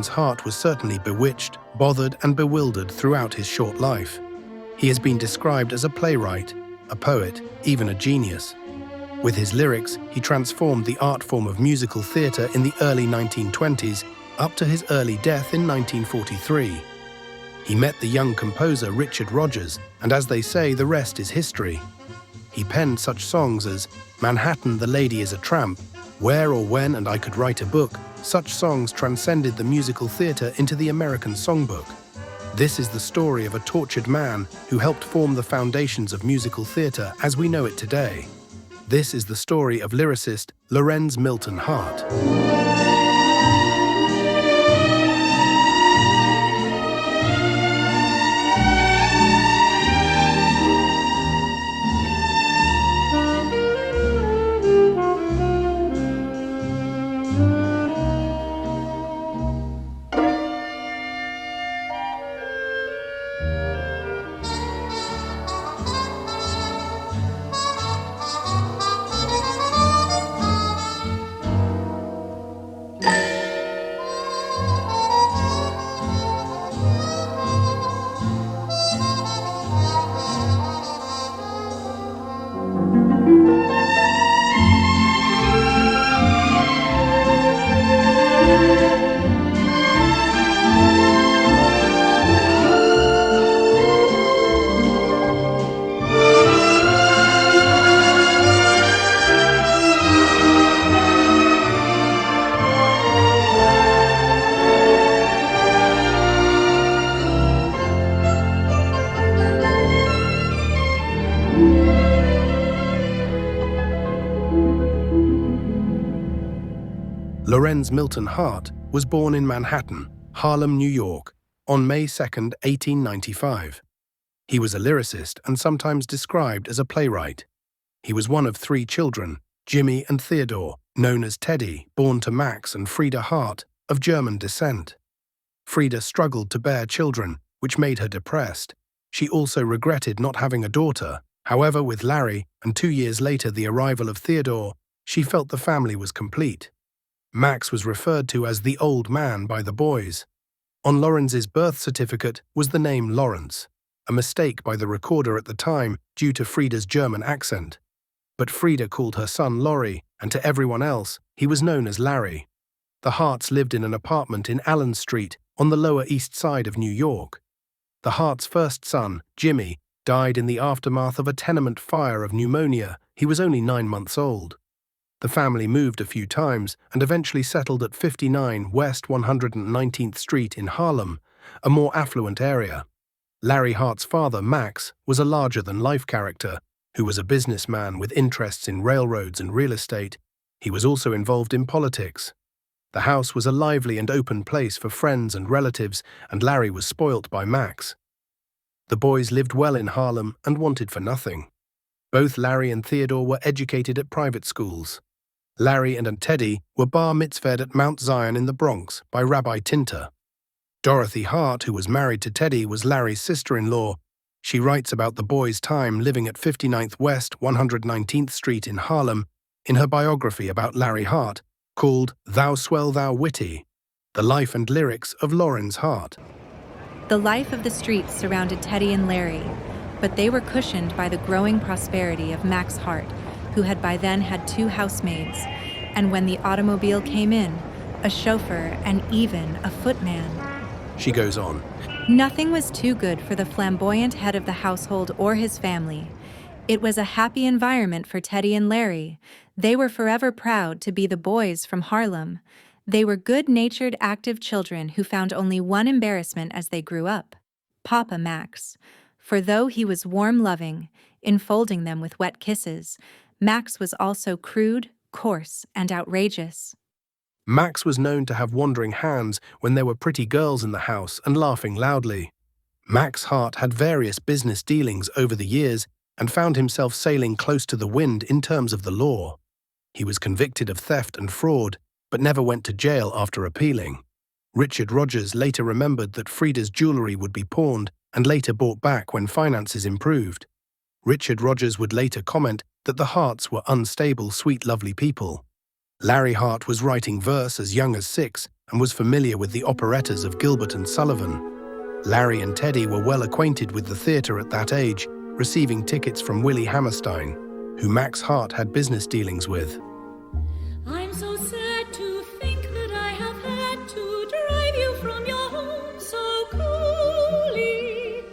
Lawrence Hart was certainly bewitched, bothered, and bewildered throughout his short life. He has been described as a playwright, a poet, even a genius. With his lyrics, he transformed the art form of musical theatre in the early 1920s up to his early death in 1943. He met the young composer Richard Rodgers, and as they say, the rest is history. He penned such songs as Manhattan, the Lady is a Tramp, Where or When and I Could Write a Book. Such songs transcended the musical theatre into the American Songbook. This is the story of a tortured man who helped form the foundations of musical theatre as we know it today. This is the story of lyricist Larry Milton Hart. Larry Milton Hart was born in Manhattan, Harlem, New York, on May 2, 1895. He was a lyricist and sometimes described as a playwright. He was one of 3 children, Jimmy and Theodore, known as Teddy, born to Max and Frida Hart, of German descent. Frida struggled to bear children, which made her depressed. She also regretted not having a daughter. However, with Larry, and 2 years later the arrival of Theodore, she felt the family was complete. Max was referred to as the old man by the boys. On Lawrence's birth certificate was the name Lawrence, a mistake by the recorder at the time due to Frida's German accent. But Frida called her son Laurie, and to everyone else, he was known as Larry. The Harts lived in an apartment in Allen Street on the Lower East Side of New York. The Harts' first son, Jimmy, died in the aftermath of a tenement fire of pneumonia. He was only 9 months old. The family moved a few times and eventually settled at 59 West 119th Street in Harlem, a more affluent area. Larry Hart's father, Max, was a larger-than-life character who was a businessman with interests in railroads and real estate. He was also involved in politics. The house was a lively and open place for friends and relatives, and Larry was spoilt by Max. The boys lived well in Harlem and wanted for nothing. Both Larry and Theodore were educated at private schools. Larry and Teddy were bar mitzvahed at Mount Zion in the Bronx by Rabbi Tinter. Dorothy Hart, who was married to Teddy, was Larry's sister-in-law. She writes about the boys' time living at 59th West 119th Street in Harlem in her biography about Larry Hart, called Thou Swell Thou Witty, The Life and Lyrics of Lawrence Hart. The life of the streets surrounded Teddy and Larry, but they were cushioned by the growing prosperity of Max Hart, who had by then had 2 housemaids, and when the automobile came in, a chauffeur and even a footman. She goes on. Nothing was too good for the flamboyant head of the household or his family. It was a happy environment for Teddy and Larry. They were forever proud to be the boys from Harlem. They were good-natured, active children who found only one embarrassment as they grew up: Papa Max. For though he was warm-loving, enfolding them with wet kisses, Max was also crude, coarse, and outrageous. Max was known to have wandering hands when there were pretty girls in the house and laughing loudly. Max Hart had various business dealings over the years and found himself sailing close to the wind in terms of the law. He was convicted of theft and fraud, but never went to jail after appealing. Richard Rodgers later remembered that Frida's jewelry would be pawned and later bought back when finances improved. Richard Rodgers would later comment that the Harts were unstable, sweet, lovely people. Larry Hart was writing verse as young as 6 and was familiar with the operettas of Gilbert and Sullivan. Larry and Teddy were well acquainted with the theatre at that age, receiving tickets from Willie Hammerstein, who Max Hart had business dealings with. I'm so sad to think that I have had to drive you from your home so coolly.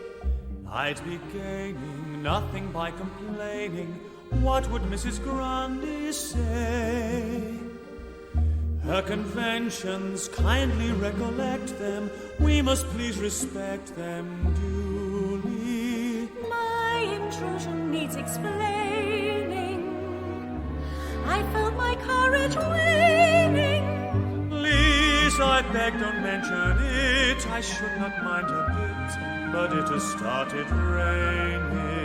I'd be gaining nothing by complaining. What would Mrs. Grundy say? Her conventions, kindly recollect them. We must please respect them duly. My intrusion needs explaining. I felt my courage waning. Please, I beg, don't mention it. I should not mind a bit, but it has started raining.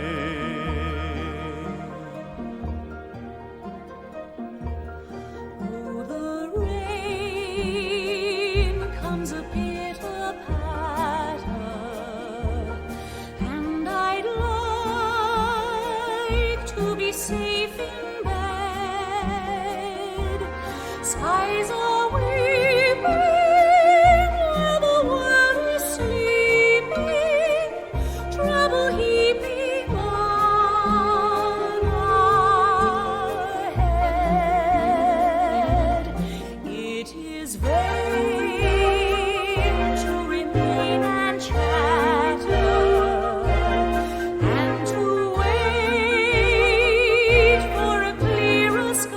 Oh, the rain comes a pitter-patter, and I'd like to be safe in bed. Skies are weeping while the world is sleeping, trouble heaping on our head. It is vain to remain and chatter, and to wait for a clearer sky.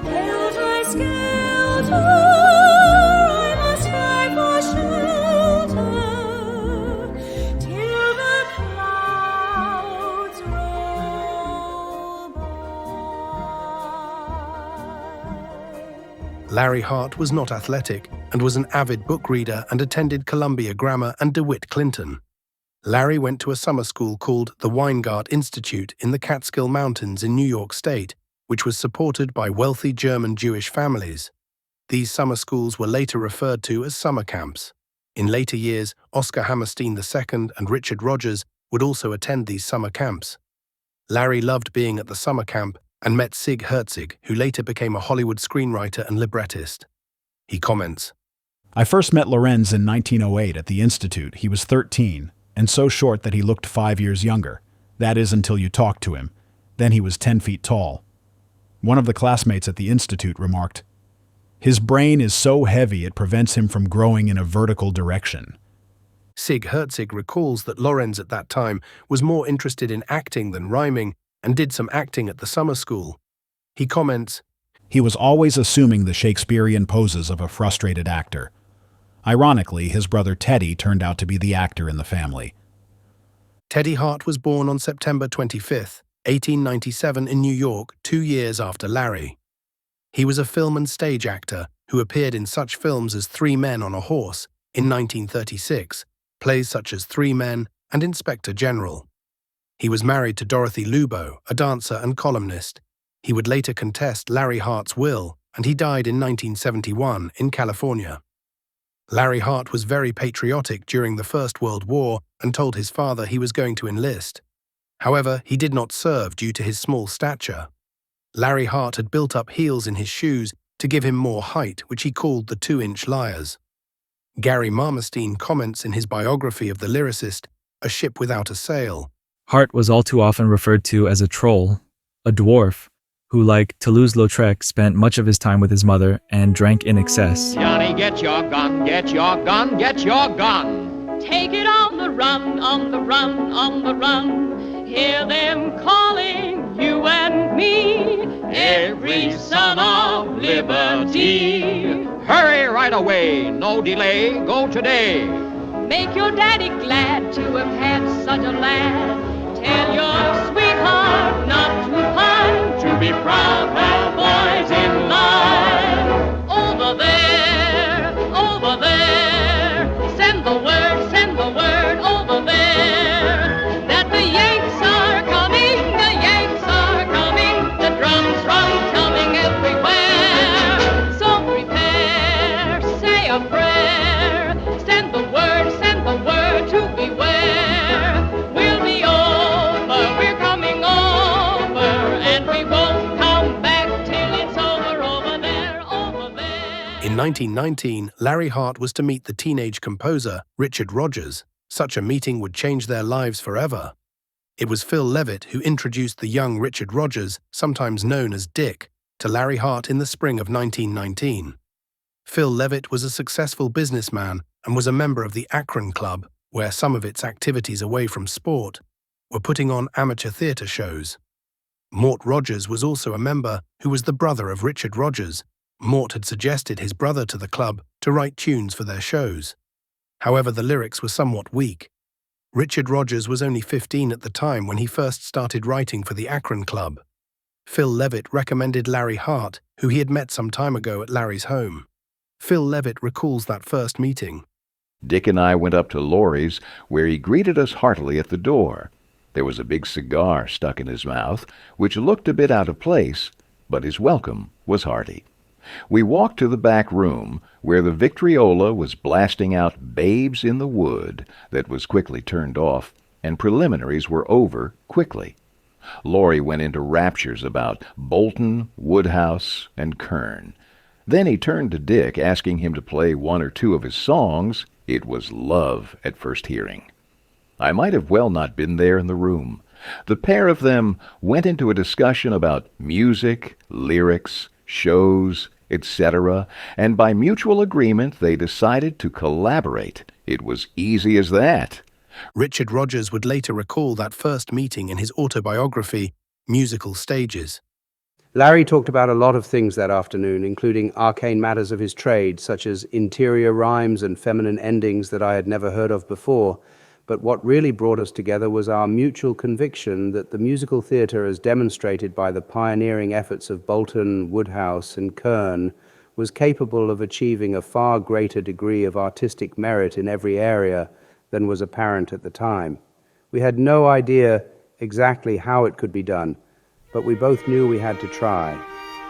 Helter-skelter, I must fly for shelter till the clouds roll by. Larry Hart was not athletic and was an avid book reader and attended Columbia Grammar and DeWitt Clinton. Larry went to a summer school called the Weingart Institute in the Catskill Mountains in New York State, which was supported by wealthy German Jewish families. These summer schools were later referred to as summer camps. In later years, Oscar Hammerstein II and Richard Rodgers would also attend these summer camps. Larry loved being at the summer camp and met Sig Herzig, who later became a Hollywood screenwriter and librettist. He comments, I first met Lorenz in 1908 at the Institute. He was 13, and so short that he looked 5 years younger. That is until you talked to him. Then he was 10 feet tall. One of the classmates at the Institute remarked, his brain is so heavy it prevents him from growing in a vertical direction. Sig Herzig recalls that Lorenz at that time was more interested in acting than rhyming and did some acting at the summer school. He comments, He was always assuming the Shakespearean poses of a frustrated actor. Ironically, his brother Teddy turned out to be the actor in the family. Teddy Hart was born on September 25, 1897 in New York, 2 years after Larry. He was a film and stage actor who appeared in such films as Three Men on a Horse in 1936, plays such as Three Men and Inspector General. He was married to Dorothy Lubo, a dancer and columnist. He would later contest Larry Hart's will, and he died in 1971 in California. Larry Hart was very patriotic during the First World War and told his father he was going to enlist. However, he did not serve due to his small stature. Larry Hart had built up heels in his shoes to give him more height, which he called the 2-inch lyres. Gary Marmerstein comments in his biography of the lyricist, A Ship Without a Sail. Hart was all too often referred to as a troll, a dwarf, who, like Toulouse-Lautrec, spent much of his time with his mother and drank in excess. Johnny, get your gun, get your gun, get your gun. Take it on the run, on the run, on the run. Hear them calling you and me, every son of liberty. Hurry right away, no delay, go today. Make your daddy glad to have had such a lad. Tell your sweetheart not to pine, to be proud cowboys in line. Over there, send the word over there, that the Yanks are coming, the drums coming everywhere. So prepare, say a prayer, send the word to beware. We'll be over, we're coming over, and we won't come back till it's over there, over In 1919, Larry Hart was to meet the teenage composer Richard Rodgers. Such a meeting would change their lives forever. It was Phil Levitt who introduced the young Richard Rodgers, sometimes known as Dick, to Larry Hart in the spring of 1919. Phil Levitt was a successful businessman and was a member of the Akron Club, where some of its activities away from sport were putting on amateur theatre shows. Mort Rodgers was also a member who was the brother of Richard Rodgers. Mort had suggested his brother to the club to write tunes for their shows. However, the lyrics were somewhat weak. Richard Rodgers was only 15 at the time when he first started writing for the Akron Club. Phil Levitt recommended Larry Hart, who he had met some time ago at Larry's home. Phil Levitt recalls that first meeting. Dick and I went up to Laurie's, where he greeted us heartily at the door. There was a big cigar stuck in his mouth, which looked a bit out of place, but his welcome was hearty. We walked to the back room, where the Victriola was blasting out Babes in the Wood that was quickly turned off, and preliminaries were over quickly. Laurie went into raptures about Bolton, Woodhouse, and Kern. Then he turned to Dick, asking him to play one or two of his songs. It was love at first hearing. I might have well not been there in the room. The pair of them went into a discussion about music, lyrics, shows, etc., and by mutual agreement they decided to collaborate. It was easy as that. Richard Rodgers would later recall that first meeting in his autobiography, Musical Stages. Larry talked about a lot of things that afternoon, including arcane matters of his trade, such as interior rhymes and feminine endings that I had never heard of before. But what really brought us together was our mutual conviction that the musical theatre, as demonstrated by the pioneering efforts of Bolton, Woodhouse, and Kern, was capable of achieving a far greater degree of artistic merit in every area than was apparent at the time. We had no idea exactly how it could be done, but we both knew we had to try.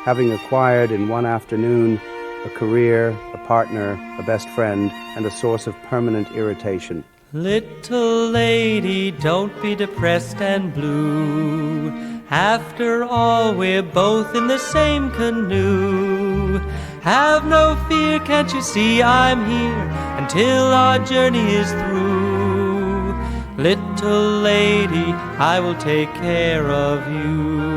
Having acquired in one afternoon a career, a partner, a best friend, and a source of permanent irritation. Little lady, don't be depressed and blue. After all, we're both in the same canoe. Have no fear, can't you see I'm here until our journey is through. Little lady, I will take care of you.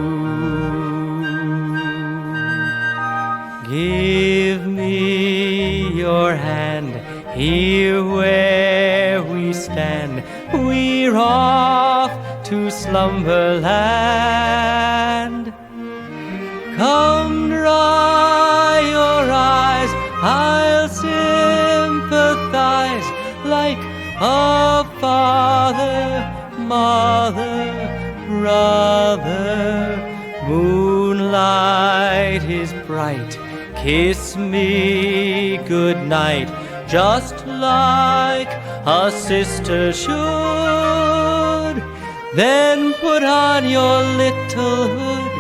Give me your hand, here where we stand. We're off to slumberland. Come dry your eyes, I'll sympathize like a father, mother, brother. Moonlight is bright, kiss me goodnight, just like a sister should. Then put on your little hood,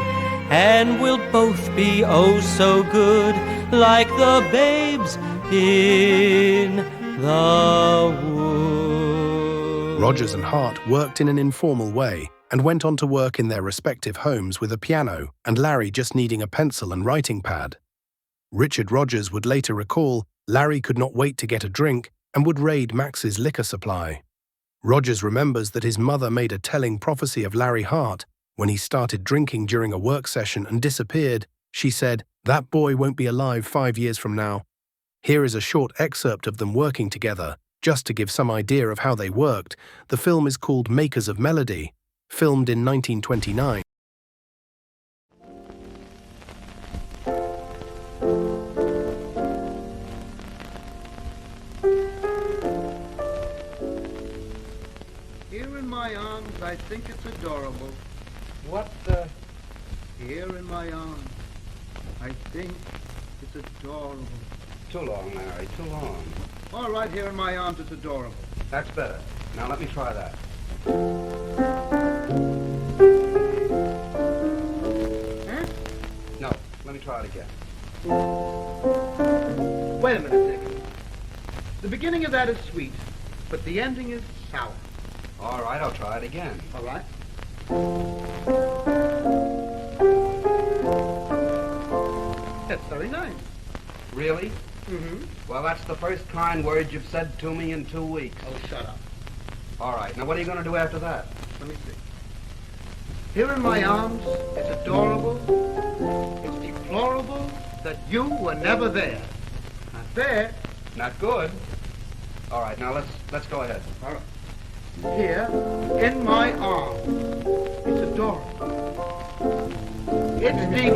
and we'll both be oh so good, like the babes in the wood. Rodgers and Hart worked in an informal way and went on to work in their respective homes with a piano and Larry just needing a pencil and writing pad. Richard Rodgers would later recall Larry could not wait to get a drink and would raid Max's liquor supply. Rodgers remembers that his mother made a telling prophecy of Larry Hart. When he started drinking during a work session and disappeared, she said, "That boy won't be alive 5 years from now." Here is a short excerpt of them working together, just to give some idea of how they worked. The film is called Makers of Melody, filmed in 1929. Here in my arms, I think it's adorable. What Here in my arms, I think it's adorable. Too long, Larry, too long. All right, here in my arms, it's adorable. That's better. Now let me try that. Huh? No, let me try it again. Wait a minute, Dick. The beginning of that is sweet, but the ending is sour. All right, I'll try it again. All right? That's very nice. Really? Well, that's the first kind word you've said to me in 2 weeks. Oh, shut up. All right, now what are you going to do after that? Let me see. Here in my arms, it's adorable, it's deplorable that you were never there. Not there. Not good. All right, now let's go ahead. All right. Here, in my arms, it's adorable. It's deep.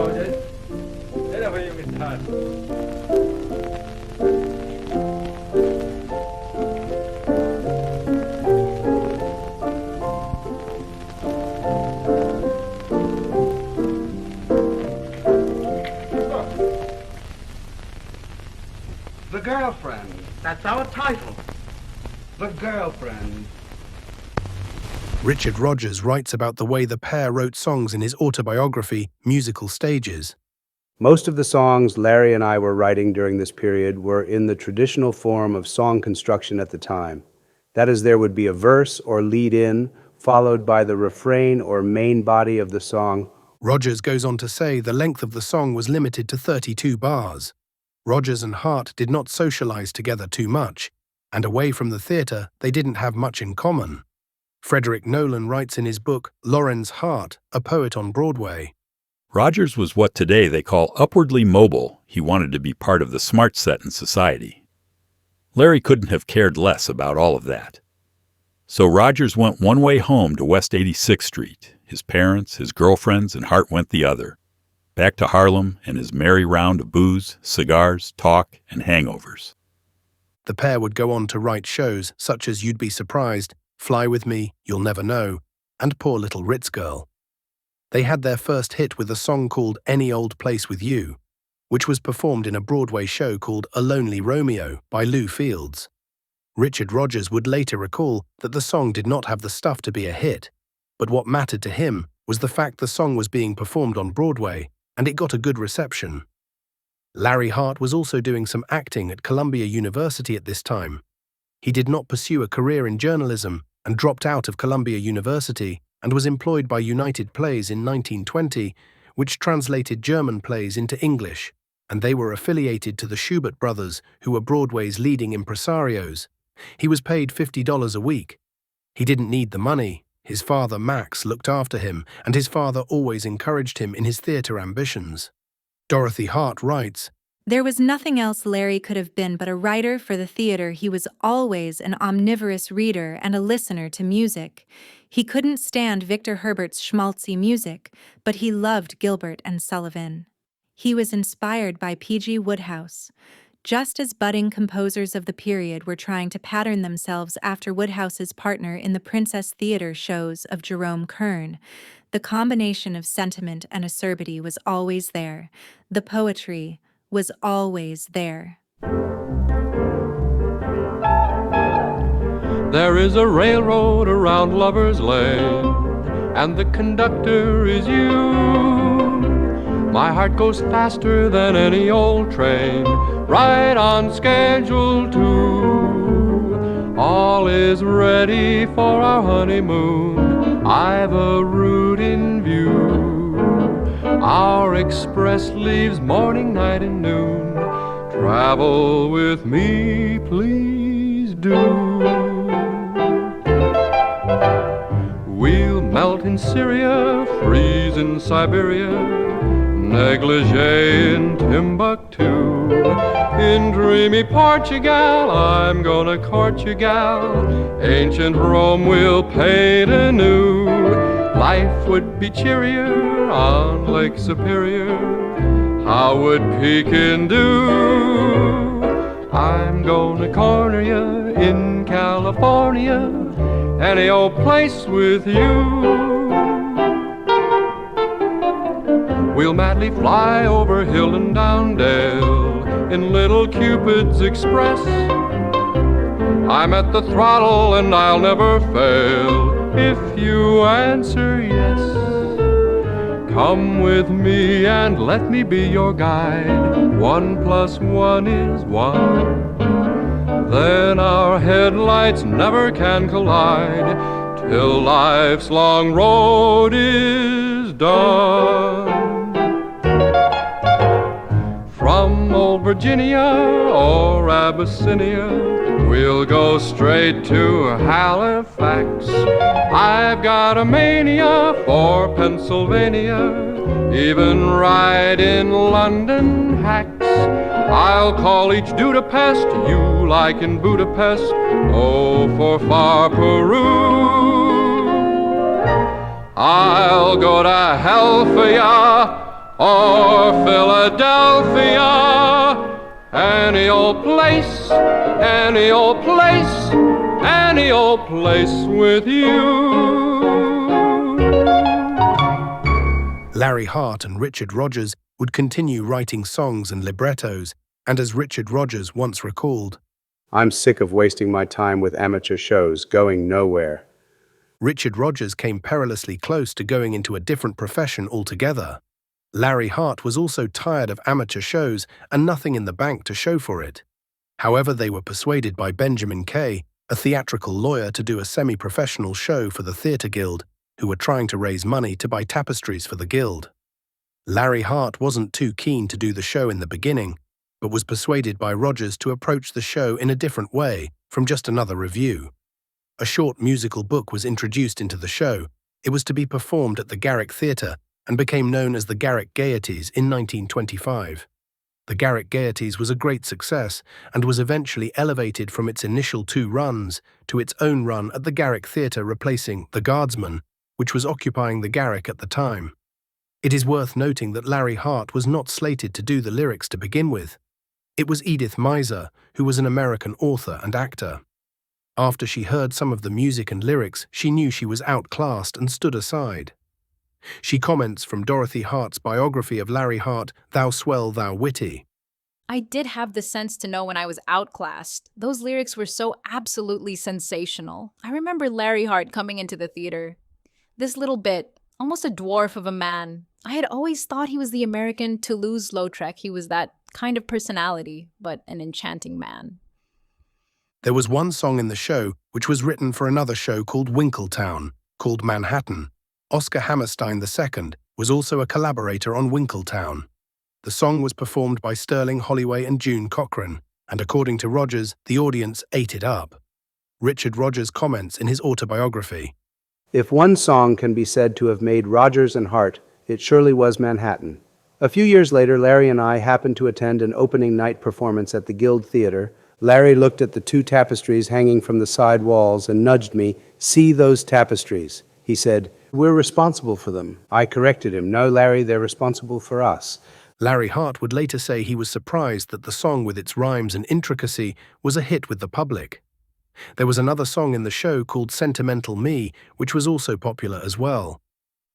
The Girlfriend. That's our title. The Girlfriend. Richard Rodgers writes about the way the pair wrote songs in his autobiography, Musical Stages. Most of the songs Larry and I were writing during this period were in the traditional form of song construction at the time. That is, there would be a verse or lead-in, followed by the refrain or main body of the song. Rodgers goes on to say the length of the song was limited to 32 bars. Rodgers and Hart did not socialize together too much, and away from the theatre, they didn't have much in common. Frederick Nolan writes in his book, Loren's Heart, a Poet on Broadway. Rodgers was what today they call upwardly mobile. He wanted to be part of the smart set in society. Larry couldn't have cared less about all of that. So Rodgers went one way home to West 86th Street. His parents, his girlfriends, and Hart went the other. Back to Harlem and his merry round of booze, cigars, talk, and hangovers. The pair would go on to write shows such as You'd Be Surprised, Fly With Me, You'll Never Know, and Poor Little Ritz Girl. They had their first hit with a song called Any Old Place With You, which was performed in a Broadway show called A Lonely Romeo by Lou Fields. Richard Rodgers would later recall that the song did not have the stuff to be a hit, but what mattered to him was the fact the song was being performed on Broadway, and it got a good reception. Larry Hart was also doing some acting at Columbia University at this time. He did not pursue a career in journalism and dropped out of Columbia University and was employed by United Plays in 1920, which translated German plays into English, and they were affiliated to the Schubert brothers, who were Broadway's leading impresarios. He was paid $50 a week. He didn't need the money. His father, Max, looked after him, and his father always encouraged him in his theatre ambitions. Dorothy Hart writes, There was nothing else Larry could have been but a writer for the theater. He was always an omnivorous reader and a listener to music. He couldn't stand Victor Herbert's schmaltzy music, but he loved Gilbert and Sullivan. He was inspired by P.G. Wodehouse. Just as budding composers of the period were trying to pattern themselves after Wodehouse's partner in the Princess Theater shows of Jerome Kern, the combination of sentiment and acerbity was always there. The poetry was always there. There is a railroad around Lover's Lane, and the conductor is you. My heart goes faster than any old train, right on schedule too. All is ready for our honeymoon, I've a route in view. Our express leaves morning, night, and noon. Travel with me, please do. We'll melt in Syria, freeze in Siberia, negligee in Timbuktu. In dreamy Portugal, I'm gonna court you, gal. Ancient Rome will paint anew. Life would be cheerier on Lake Superior. How would Pekin do? I'm gonna corner you in California, any old place with you. We'll madly fly over hill and down dale in little Cupid's Express. I'm at the throttle and I'll never fail if you answer yes. Come with me and let me be your guide. 1 + 1 is 1. Then our headlights never can collide till life's long road is done. From old Virginia or Abyssinia, we'll go straight to Halifax. I've got a mania for Pennsylvania, even ride in London hacks. I'll call each Budapest, you like in Budapest, oh, for far Peru. I'll go to Helphia or Philadelphia, any old place, any old place, any old place with you. Larry Hart and Richard Rodgers would continue writing songs and librettos, and as Richard Rodgers once recalled, I'm sick of wasting my time with amateur shows, going nowhere. Richard Rodgers came perilously close to going into a different profession altogether. Larry Hart was also tired of amateur shows and nothing in the bank to show for it. However, they were persuaded by Benjamin Kay, a theatrical lawyer, to do a semi-professional show for the Theatre Guild, who were trying to raise money to buy tapestries for the guild. Larry Hart wasn't too keen to do the show in the beginning, but was persuaded by Rodgers to approach the show in a different way from just another review. A short musical book was introduced into the show. It was to be performed at the Garrick Theatre and became known as the Garrick Gaieties in 1925. The Garrick Gaieties was a great success and was eventually elevated from its initial 2 runs to its own run at the Garrick Theatre, replacing The Guardsman, which was occupying the Garrick at the time. It is worth noting that Larry Hart was not slated to do the lyrics to begin with. It was Edith Meiser, who was an American author and actor. After she heard some of the music and lyrics, she knew she was outclassed and stood aside. She comments from Dorothy Hart's biography of Larry Hart, "Thou swell, thou witty." I did have the sense to know when I was outclassed. Those lyrics were so absolutely sensational. I remember Larry Hart coming into the theater. This little bit, almost a dwarf of a man. I had always thought he was the American Toulouse-Lautrec. He was that kind of personality, but an enchanting man. There was one song in the show which was written for another show called Winkletown, called Manhattan. Oscar Hammerstein II was also a collaborator on Winkletown. The song was performed by Sterling Holloway and June Cochran, and according to Rodgers, the audience ate it up. Richard Rodgers comments in his autobiography, If one song can be said to have made Rodgers and Hart, it surely was Manhattan. A few years later, Larry and I happened to attend an opening night performance at the Guild Theatre. Larry looked at the 2 tapestries hanging from the side walls and nudged me. "See those tapestries?" He said, "We're responsible for them." I corrected him, "No, Larry, they're responsible for us." Larry Hart would later say he was surprised that the song with its rhymes and intricacy was a hit with the public. There was another song in the show called Sentimental Me, which was also popular as well.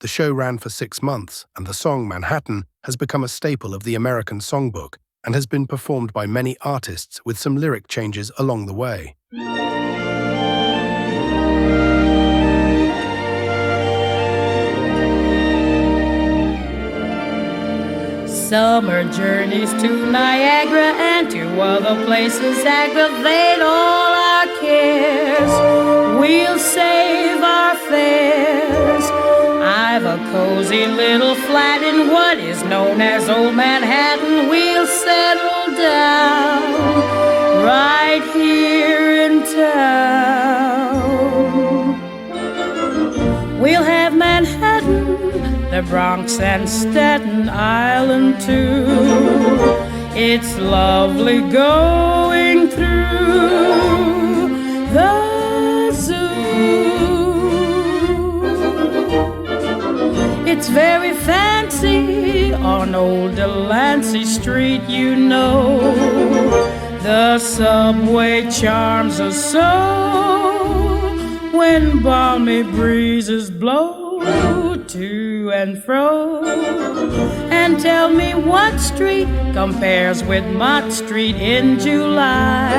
The show ran for 6 months, and the song Manhattan has become a staple of the American Songbook and has been performed by many artists with some lyric changes along the way. Summer journeys to Niagara and to other places aggravate all our cares. We'll save our fares. I've a cozy little flat in what is known as Old Manhattan. We'll settle down right here in town. We'll have Manhattan, the Bronx and Staten Island too. It's lovely going through the zoo. It's very fancy on old Delancey Street, you know. The subway charms us so when balmy breezes blow to and fro. And tell me what street compares with Mott Street in July.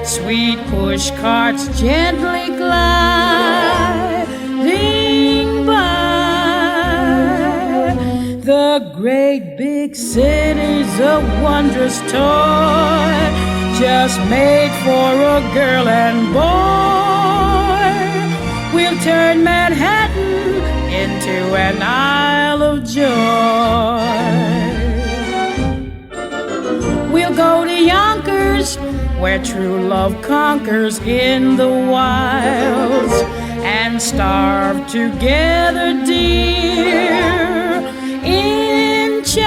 Sweet push carts gently gliding by. The great big city's a wondrous toy, just made for a girl and boy. We'll turn Manhattan into an Isle of Joy. We'll go to Yonkers, where true love conquers in the wilds, and starve together, dear, in childs.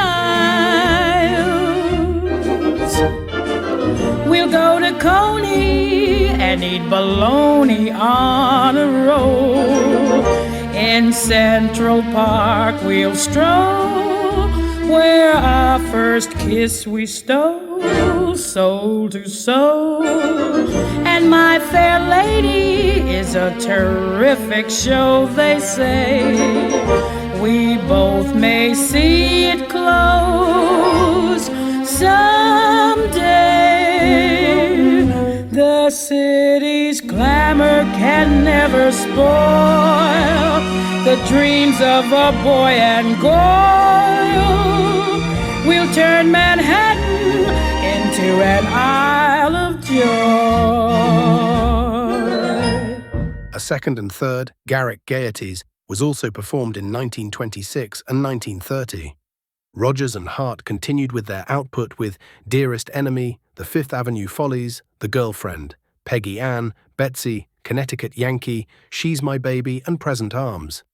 We'll go to Coney and eat bologna on a roll. In Central Park we'll stroll, where our first kiss we stole, soul to soul. And My Fair Lady is a terrific show, they say. We both may see it close someday. The city's glamour can never spoil the dreams of a boy and girl. We'll turn Manhattan into an Isle of Joy. A second and third, Garrick Gaieties, was also performed in 1926 and 1930. Rodgers and Hart continued with their output with Dearest Enemy, The Fifth Avenue Follies, The Girlfriend, Peggy Ann, Betsy, Connecticut Yankee, She's My Baby, and Present Arms.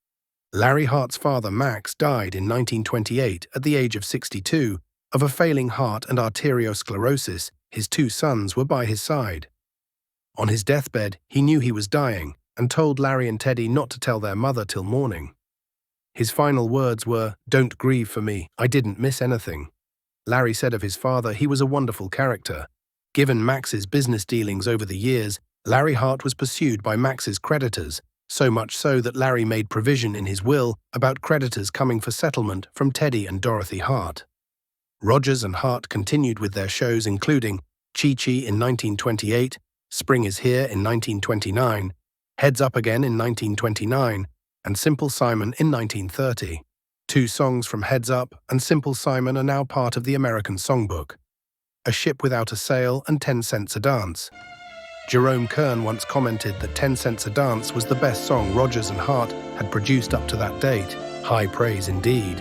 Larry Hart's father, Max, died in 1928 at the age of 62 of a failing heart and arteriosclerosis. His two sons were by his side. On his deathbed, he knew he was dying and told Larry and Teddy not to tell their mother till morning. His final words were, "Don't grieve for me, I didn't miss anything." Larry said of his father he was a wonderful character. Given Max's business dealings over the years, Larry Hart was pursued by Max's creditors, so much so that Larry made provision in his will about creditors coming for settlement from Teddy and Dorothy Hart. Rodgers and Hart continued with their shows including Chi-Chi in 1928, Spring is Here in 1929, Heads Up Again in 1929, and Simple Simon in 1930. Two songs from Heads Up and Simple Simon are now part of the American Songbook. A Ship Without a Sail and 10 Cents a Dance. Jerome Kern once commented that 10 Cents a Dance was the best song Rodgers and Hart had produced up to that date. High praise indeed.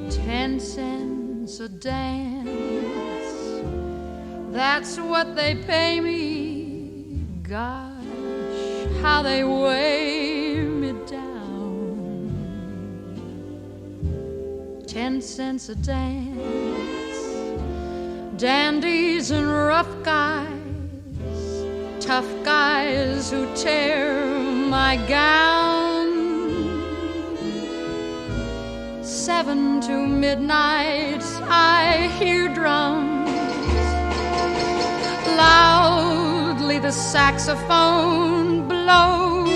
10 cents a dance, that's what they pay me. Gosh, how they weigh me down. 10 cents a dance, dandies and rough guys, tough guys who tear my gown. 7 to midnight I hear drums, loudly the saxophone blows.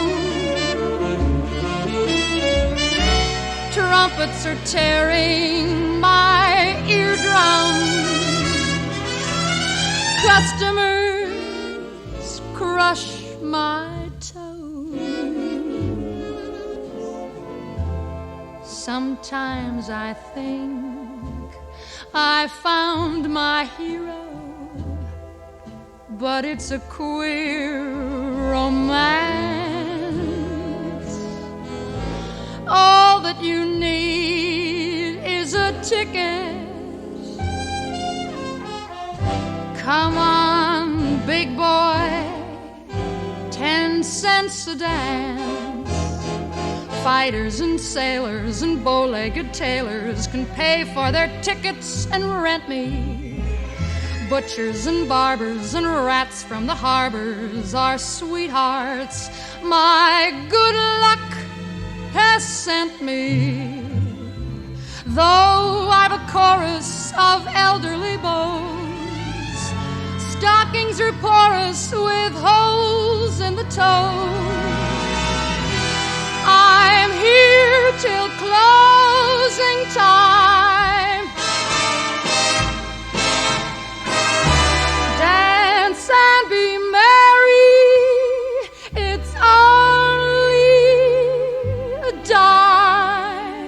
Trumpets are tearing my eardrums. Customers crush my toes. Sometimes I think I found my hero, but it's a queer romance. All that you need is a ticket. Come on, big boy, 10 cents a dance. Fighters and sailors and bow-legged tailors can pay for their tickets and rent me. Butchers and barbers and rats from the harbors are sweethearts my good luck has sent me. Though I've a chorus of elderly bones, stockings are porous with holes in the toes. I'm here till closing time. Dance and be merry, it's only a dime.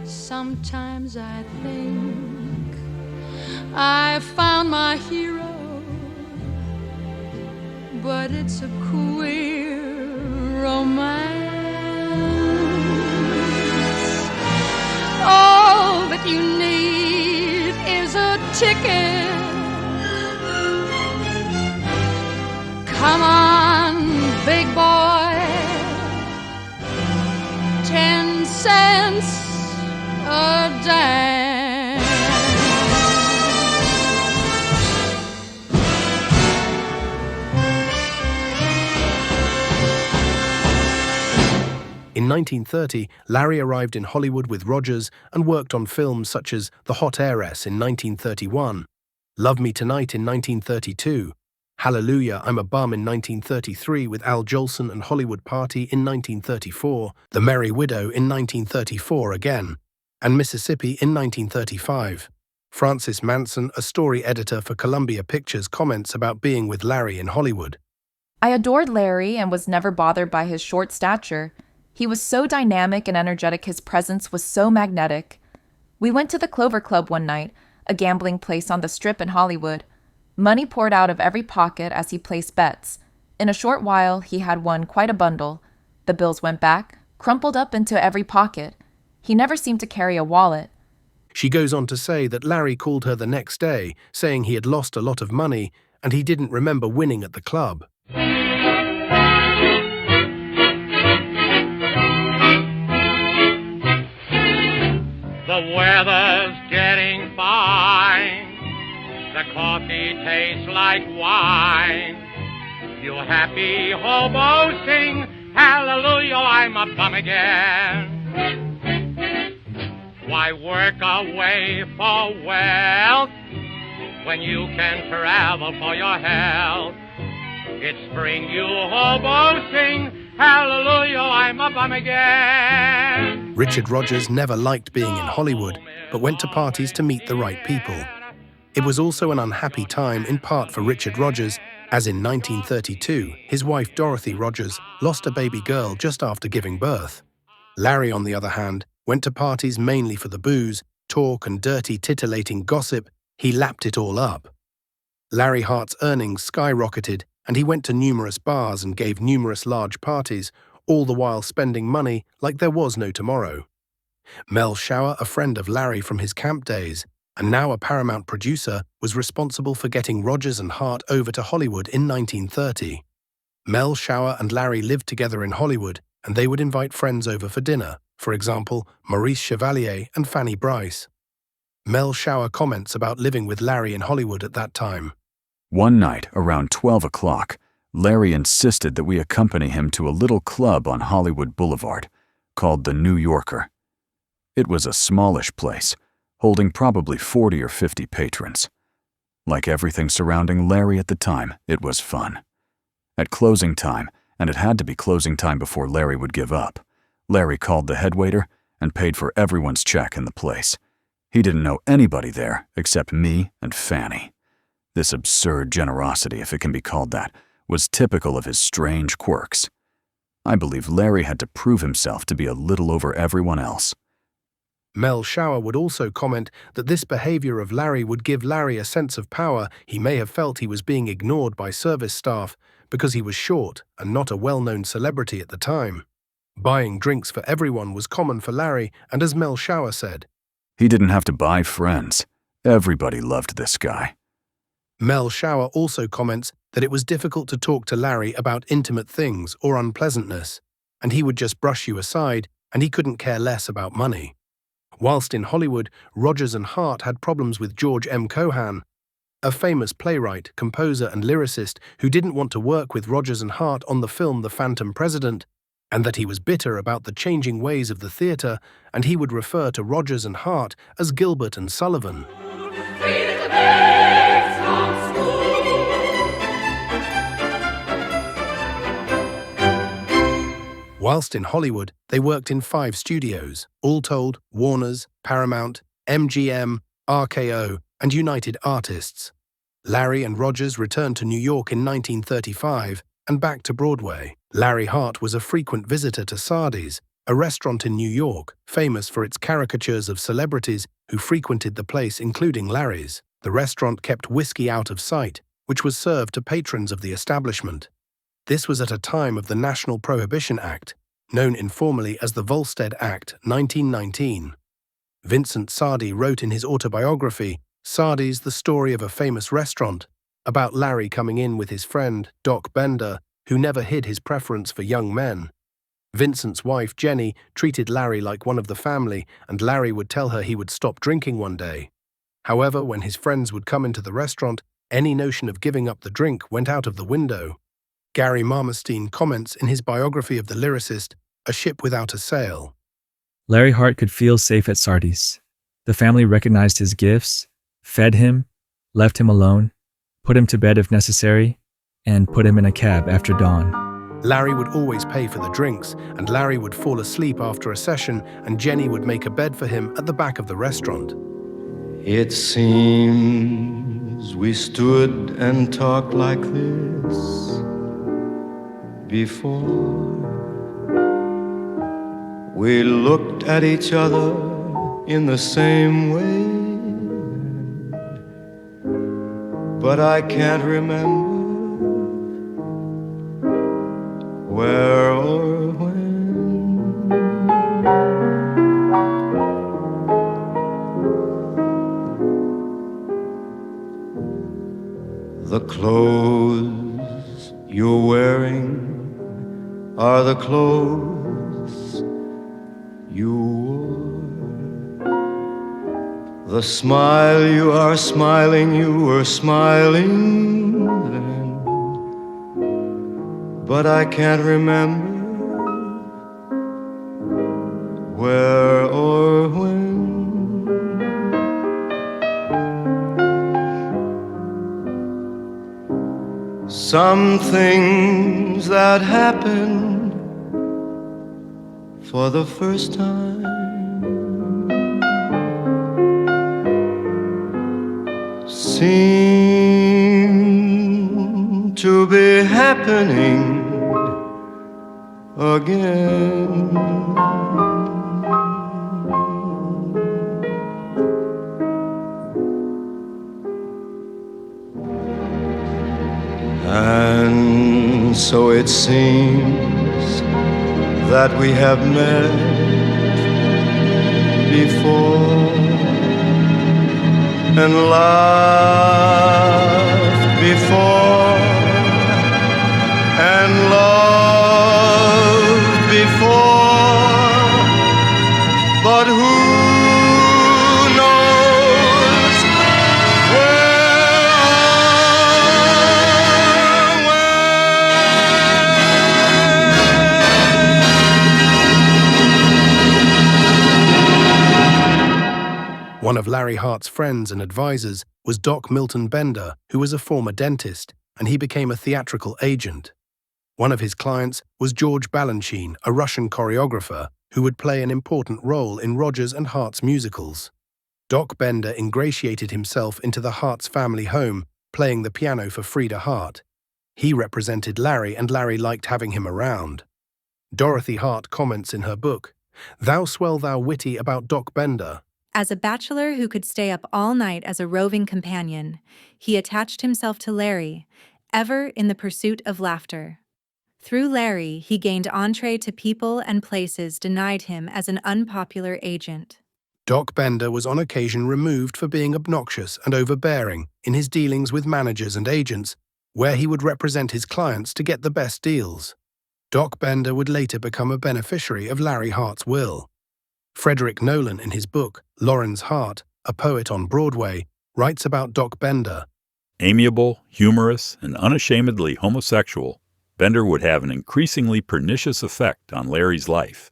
Sometimes I think I found my hero, but it's a queer romance. All that you need chicken. Come on, big boy, 10 cents a dime. In 1930, Larry arrived in Hollywood with Rodgers and worked on films such as The Hot Heiress in 1931, Love Me Tonight in 1932, Hallelujah, I'm a Bum in 1933 with Al Jolson and Hollywood Party in 1934, The Merry Widow in 1934 again, and Mississippi in 1935. Francis Manson, a story editor for Columbia Pictures, comments about being with Larry in Hollywood. I adored Larry and was never bothered by his short stature. He was so dynamic and energetic, his presence was so magnetic. We went to the Clover Club one night, a gambling place on the Strip in Hollywood. Money poured out of every pocket as he placed bets. In a short while, he had won quite a bundle. The bills went back, crumpled up into every pocket. He never seemed to carry a wallet. She goes on to say that Larry called her the next day, saying he had lost a lot of money and he didn't remember winning at the club. The weather's getting fine. The coffee tastes like wine. You happy hobo sing, hallelujah, I'm a bum again. Why work away for wealth when you can travel for your health? It's spring, you hobo sing, hallelujah, I'm a bum again. Richard Rodgers never liked being in Hollywood, but went to parties to meet the right people. It was also an unhappy time in part for Richard Rodgers, as in 1932, his wife Dorothy Rodgers lost a baby girl just after giving birth. Larry, on the other hand, went to parties mainly for the booze, talk and dirty titillating gossip. He lapped it all up. Larry Hart's earnings skyrocketed and he went to numerous bars and gave numerous large parties, all the while spending money like there was no tomorrow. Mel Shower, a friend of Larry from his camp days, and now a Paramount producer, was responsible for getting Rodgers and Hart over to Hollywood in 1930. Mel Shower and Larry lived together in Hollywood, and they would invite friends over for dinner, for example, Maurice Chevalier and Fanny Brice. Mel Shower comments about living with Larry in Hollywood at that time. One night, around 12 o'clock, Larry insisted that we accompany him to a little club on Hollywood Boulevard, called the New Yorker. It was a smallish place, holding probably 40 or 50 patrons. Like everything surrounding Larry at the time, it was fun. At closing time, and it had to be closing time before Larry would give up, Larry called the headwaiter and paid for everyone's check in the place. He didn't know anybody there except me and Fanny. This absurd generosity, if it can be called that, was typical of his strange quirks. I believe Larry had to prove himself to be a little over everyone else. Mel Shower would also comment that this behavior of Larry would give Larry a sense of power. He may have felt he was being ignored by service staff because he was short and not a well-known celebrity at the time. Buying drinks for everyone was common for Larry, and as Mel Shower said, he didn't have to buy friends. Everybody loved this guy. Mel Shower also comments that it was difficult to talk to Larry about intimate things or unpleasantness, and he would just brush you aside, and he couldn't care less about money. Whilst in Hollywood, Rodgers and Hart had problems with George M. Cohan, a famous playwright, composer, and lyricist who didn't want to work with Rodgers and Hart on the film The Phantom President, and that he was bitter about the changing ways of the theatre, and he would refer to Rodgers and Hart as Gilbert and Sullivan. Whilst in Hollywood, they worked in 5 studios, all told Warner's, Paramount, MGM, RKO, and United Artists. Larry and Rodgers returned to New York in 1935 and back to Broadway. Larry Hart was a frequent visitor to Sardi's, a restaurant in New York, famous for its caricatures of celebrities who frequented the place, including Larry's. The restaurant kept whiskey out of sight, which was served to patrons of the establishment. This was at a time of the National Prohibition Act, known informally as the Volstead Act, 1919. Vincent Sardi wrote in his autobiography, Sardi's The Story of a Famous Restaurant, about Larry coming in with his friend, Doc Bender, who never hid his preference for young men. Vincent's wife, Jenny, treated Larry like one of the family, and Larry would tell her he would stop drinking one day. However, when his friends would come into the restaurant, any notion of giving up the drink went out of the window. Gary Marmerstein comments in his biography of the lyricist, A Ship Without a Sail. Larry Hart could feel safe at Sardi's. The family recognized his gifts, fed him, left him alone, put him to bed if necessary, and put him in a cab after dawn. Larry would always pay for the drinks, and Larry would fall asleep after a session, and Jenny would make a bed for him at the back of the restaurant. It seems we stood and talked like this before. We looked at each other in the same way, but I can't remember where or when. The clothes you're wearing are the clothes you wore. The smile you are smiling, you were smiling then, but I can't remember where or when. Some things that happened for the first time seem to be happening again. And so it seems that we have met before and laughed before and loved before, but who knows One of Larry Hart's friends and advisors was Doc Milton Bender, who was a former dentist, and he became a theatrical agent. One of his clients was George Balanchine, a Russian choreographer, who would play an important role in Rodgers and Hart's musicals. Doc Bender ingratiated himself into the Hart's family home, playing the piano for Frida Hart. He represented Larry, and Larry liked having him around. Dorothy Hart comments in her book, "Thou swell thou witty about Doc Bender." As a bachelor who could stay up all night as a roving companion, he attached himself to Larry, ever in the pursuit of laughter. Through Larry, he gained entree to people and places denied him as an unpopular agent. Doc Bender was on occasion removed for being obnoxious and overbearing in his dealings with managers and agents, where he would represent his clients to get the best deals. Doc Bender would later become a beneficiary of Larry Hart's will. Frederick Nolan, in his book, Lauren's Heart, A Poet on Broadway, writes about Doc Bender. Amiable, humorous, and unashamedly homosexual, Bender would have an increasingly pernicious effect on Larry's life.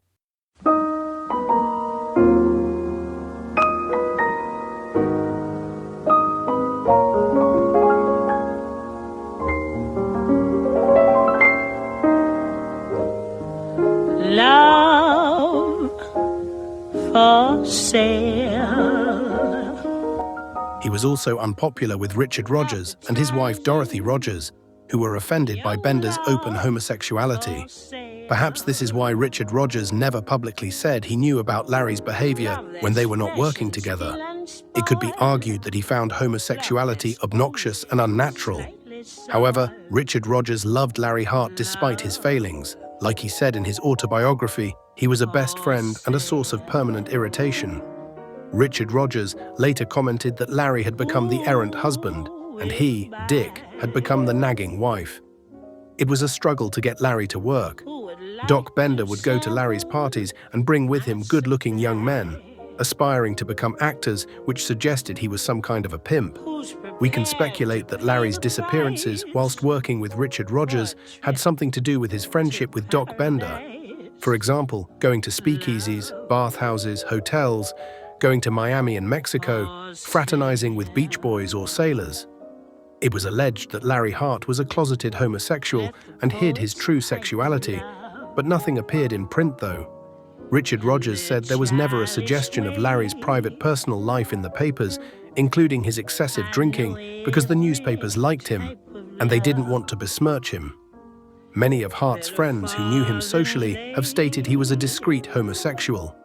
Love for sale. He was also unpopular with Richard Rodgers and his wife Dorothy Rodgers, who were offended by Bender's open homosexuality. Perhaps this is why Richard Rodgers never publicly said he knew about Larry's behavior when they were not working together. It could be argued that he found homosexuality obnoxious and unnatural. However, Richard Rodgers loved Larry Hart despite his failings. Like he said in his autobiography, he was a best friend and a source of permanent irritation. Richard Rodgers later commented that Larry had become the errant husband, and he, Dick, had become the nagging wife. It was a struggle to get Larry to work. Doc Bender would go to Larry's parties and bring with him good-looking young men, aspiring to become actors, which suggested he was some kind of a pimp. We can speculate that Larry's disappearances whilst working with Richard Rodgers had something to do with his friendship with Doc Bender. For example, going to speakeasies, bathhouses, hotels, going to Miami and Mexico, fraternizing with beach boys or sailors. It was alleged that Larry Hart was a closeted homosexual and hid his true sexuality, but nothing appeared in print though. Richard Rodgers said there was never a suggestion of Larry's private personal life in the papers, including his excessive drinking, because the newspapers liked him, and they didn't want to besmirch him. Many of Hart's friends who knew him socially have stated he was a discreet homosexual.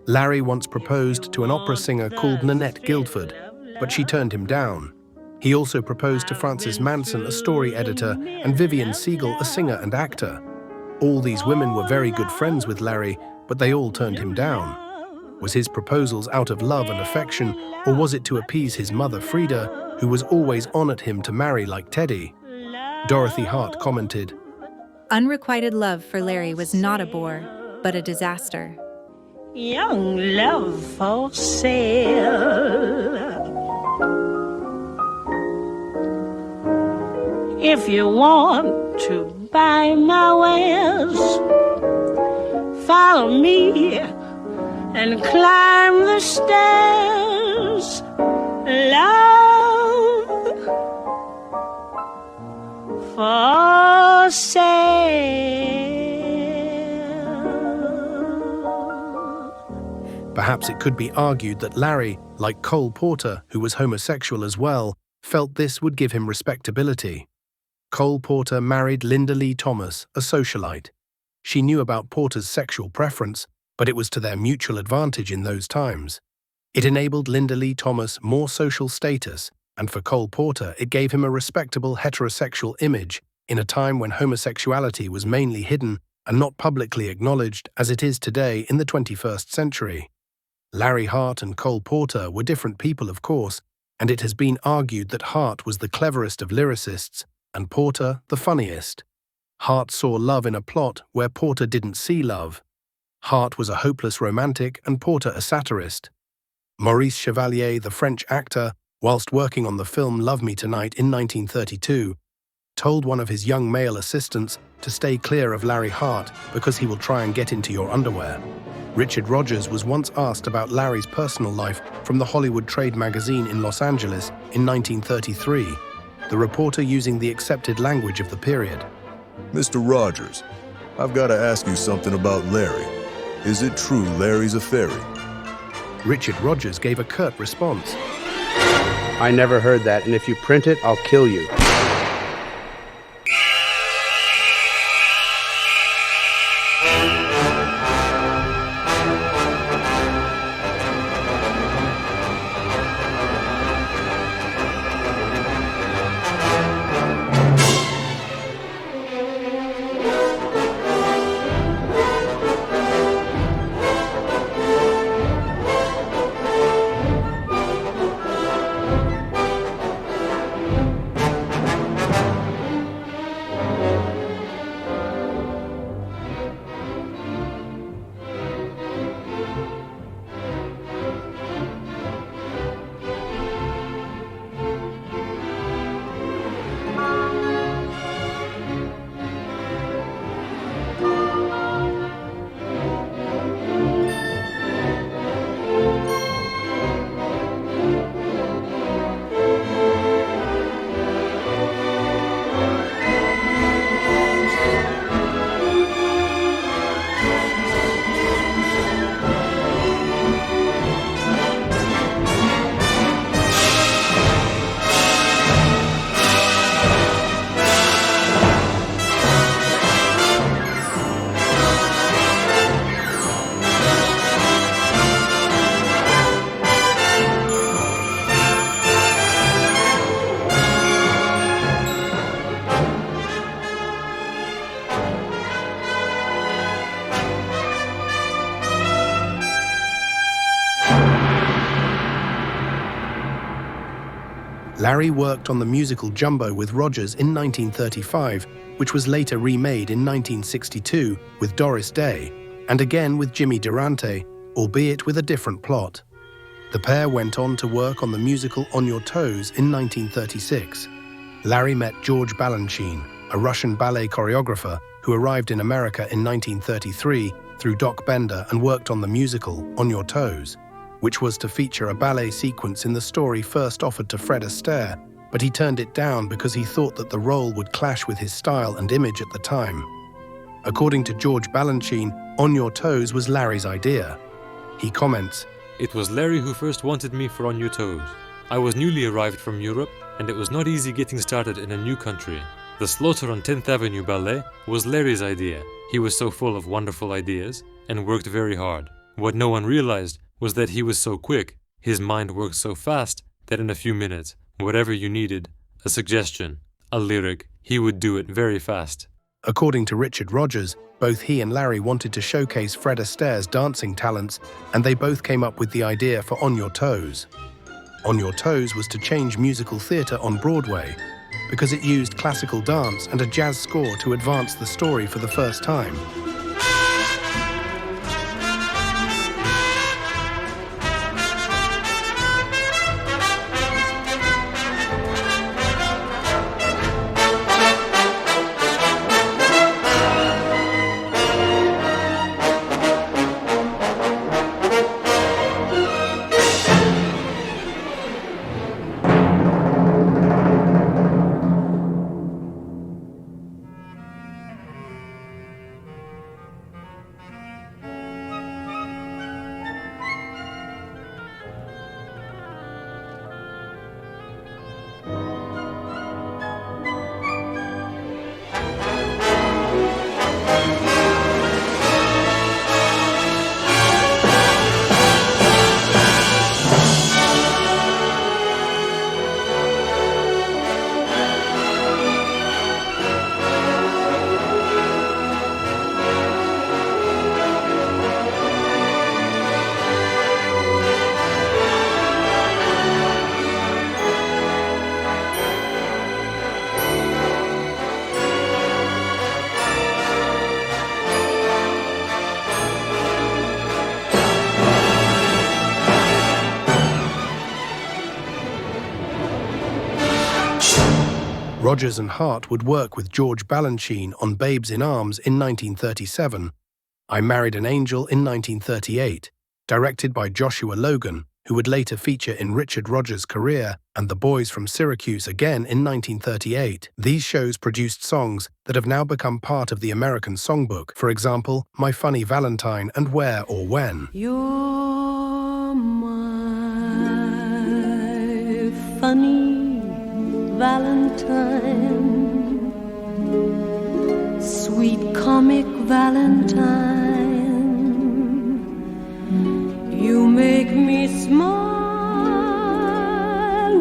Larry once proposed to an opera singer called Nanette Guildford, but she turned him down. He also proposed to Frances Manson, a story editor, and Vivian Siegel, a singer and actor. All these women were very good friends with Larry, but they all turned him down. Was his proposals out of love and affection, or was it to appease his mother Frida, who was always on at him to marry like Teddy? Dorothy Hart commented, Unrequited love for Larry was not a bore, but a disaster. Young love for sale. If you want to buy my wares, follow me and climb the stairs. Love for sale. Perhaps it could be argued that Larry, like Cole Porter, who was homosexual as well, felt this would give him respectability. Cole Porter married Linda Lee Thomas, a socialite. She knew about Porter's sexual preference, but it was to their mutual advantage in those times. It enabled Linda Lee Thomas more social status, and for Cole Porter it gave him a respectable heterosexual image in a time when homosexuality was mainly hidden and not publicly acknowledged as it is today in the 21st century. Larry Hart and Cole Porter were different people, of course, and it has been argued that Hart was the cleverest of lyricists and Porter the funniest. Hart saw love in a plot where Porter didn't see love. Hart was a hopeless romantic and Porter a satirist. Maurice Chevalier, the French actor, whilst working on the film Love Me Tonight in 1932, told one of his young male assistants to stay clear of Larry Hart because he will try and get into your underwear. Richard Rodgers was once asked about Larry's personal life from the Hollywood Trade magazine in Los Angeles in 1933, the reporter using the accepted language of the period. Mr. Rodgers, I've got to ask you something about Larry. Is it true Larry's a fairy? Richard Rodgers gave a curt response. I never heard that, and if you print it, I'll kill you. Larry worked on the musical Jumbo with Rodgers in 1935, which was later remade in 1962 with Doris Day, and again with Jimmy Durante, albeit with a different plot. The pair went on to work on the musical On Your Toes in 1936. Larry met George Balanchine, a Russian ballet choreographer who arrived in America in 1933 through Doc Bender and worked on the musical On Your Toes, which was to feature a ballet sequence in the story first offered to Fred Astaire, but he turned it down because he thought that the role would clash with his style and image at the time. According to George Balanchine, On Your Toes was Larry's idea. He comments, "It was Larry who first wanted me for On Your Toes. I was newly arrived from Europe, and it was not easy getting started in a new country. The Slaughter on 10th Avenue Ballet was Larry's idea. He was so full of wonderful ideas and worked very hard. What no one realized was that he was so quick. His mind worked so fast that in a few minutes, whatever you needed, a suggestion, a lyric, he would do it very fast." According to Richard Rodgers, both he and Larry wanted to showcase Fred Astaire's dancing talents, and they both came up with the idea for On Your Toes. On Your Toes was to change musical theatre on Broadway, because it used classical dance and a jazz score to advance the story for the first time. Rodgers and Hart would work with George Balanchine on Babes in Arms in 1937, I Married an Angel in 1938, directed by Joshua Logan, who would later feature in Richard Rodgers' career, and The Boys from Syracuse again in 1938. These shows produced songs that have now become part of the American Songbook, for example, My Funny Valentine and Where or When. You're my funny Valentine, sweet comic Valentine. You make me smile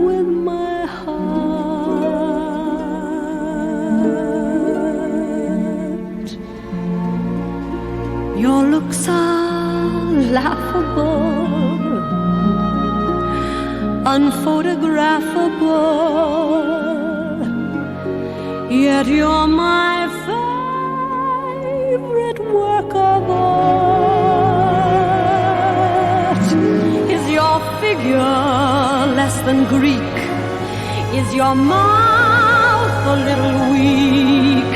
with my heart. Your looks are laughable, unphotographable, yet you're my favorite work of art. Is your figure less than Greek? Is your mouth a little weak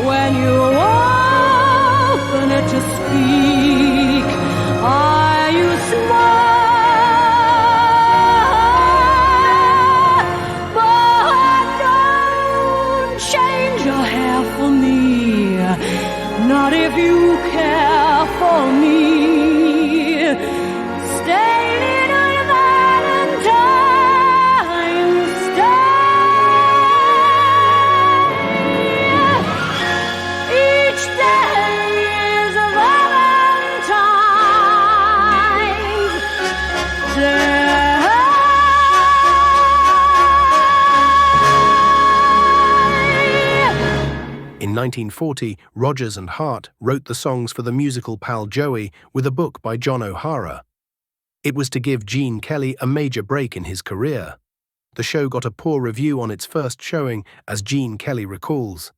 when you open it to speak? Are you smart? Not if you care for me. Stay, little Valentine, stay. Each day is a Valentine's Day. In 1940, Rodgers and Hart wrote the songs for the musical Pal Joey with a book by John O'Hara. It was to give Gene Kelly a major break in his career. The show got a poor review on its first showing, as Gene Kelly recalls.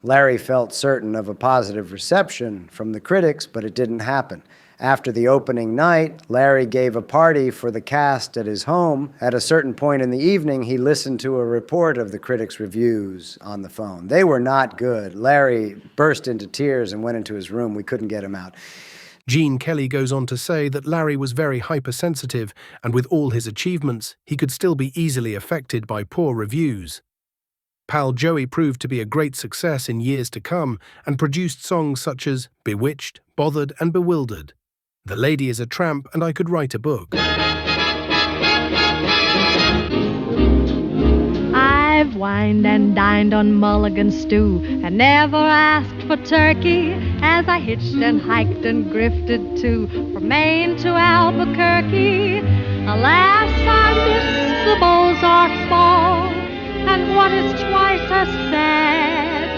Larry felt certain of a positive reception from the critics, but it didn't happen. After the opening night, Larry gave a party for the cast at his home. At a certain point in the evening, he listened to a report of the critics' reviews on the phone. They were not good. Larry burst into tears and went into his room. We couldn't get him out. Gene Kelly goes on to say that Larry was very hypersensitive, and with all his achievements, he could still be easily affected by poor reviews. Pal Joey proved to be a great success in years to come and produced songs such as Bewitched, Bothered and Bewildered, The Lady is a Tramp, and I Could Write a Book. I've wined and dined on mulligan stew and never asked for turkey, as I hitched and hiked and grifted too, from Maine to Albuquerque. Alas, I missed the Beaux-Arts ball, and what is twice as sad,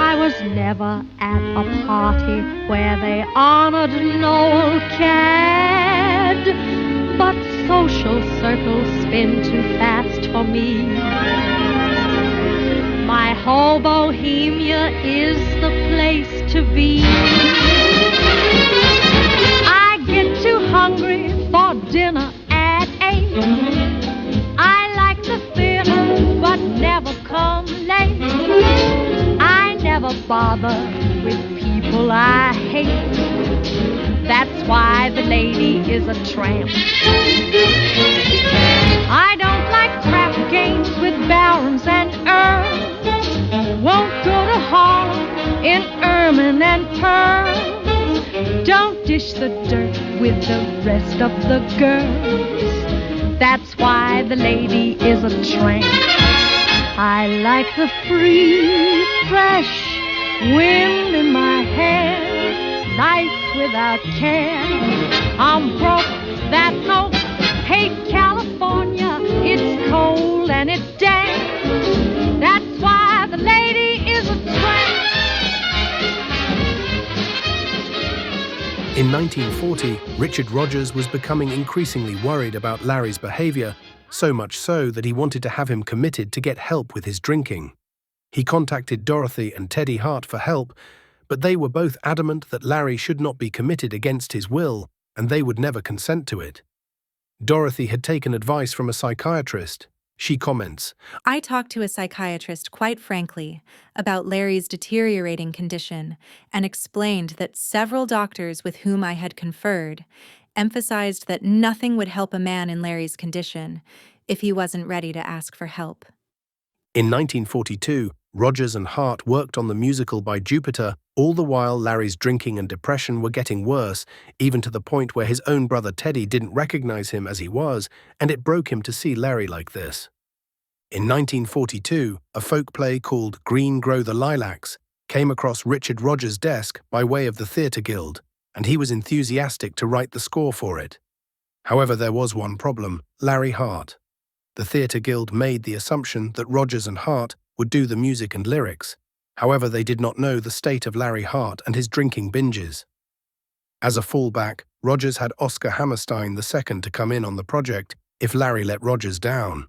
I was never at a party where they honored Noel Cad. But social circles spin too fast for me. My whole Bohemia is the place to be. I get too hungry for dinner at 8. I like the theater but never come late. I never bother with people I hate. That's why the lady is a tramp. I don't like crap games with barons and earls. Won't go to Harlem in ermine and pearls. Don't dish the dirt with the rest of the girls. That's why the lady is a tramp. I like the free, fresh wind in my hair, life without care. I'm broke, that note. Hate California, it's cold and it's damp. That's why the lady is a tramp. In 1940, Richard Rodgers was becoming increasingly worried about Larry's behavior, so much so that he wanted to have him committed to get help with his drinking. He contacted Dorothy and Teddy Hart for help, but they were both adamant that Larry should not be committed against his will, and they would never consent to it. Dorothy had taken advice from a psychiatrist. She comments, I talked to a psychiatrist quite frankly about Larry's deteriorating condition and explained that several doctors with whom I had conferred emphasized that nothing would help a man in Larry's condition if he wasn't ready to ask for help. In 1942, Rodgers and Hart worked on the musical by Jupiter, all the while Larry's drinking and depression were getting worse, even to the point where his own brother Teddy didn't recognize him as he was, and it broke him to see Larry like this. In 1942, a folk play called Green Grow the Lilacs came across Richard Rodgers' desk by way of the Theatre Guild, and he was enthusiastic to write the score for it. However, there was one problem: Larry Hart. The Theatre Guild made the assumption that Rodgers and Hart would do the music and lyrics. However, they did not know the state of Larry Hart and his drinking binges. As a fallback, Rodgers had Oscar Hammerstein II to come in on the project if Larry let Rodgers down.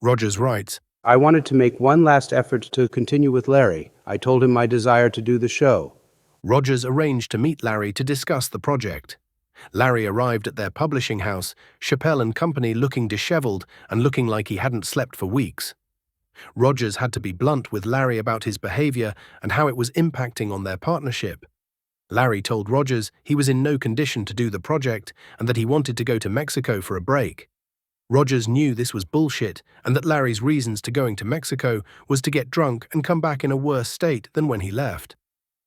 Rodgers writes, I wanted to make one last effort to continue with Larry. I told him my desire to do the show. Rodgers arranged to meet Larry to discuss the project. Larry arrived at their publishing house, Chappelle and Company, looking disheveled and looking like he hadn't slept for weeks. Rodgers had to be blunt with Larry about his behavior and how it was impacting on their partnership. Larry told Rodgers he was in no condition to do the project and that he wanted to go to Mexico for a break. Rodgers knew this was bullshit and that Larry's reasons to going to Mexico was to get drunk and come back in a worse state than when he left.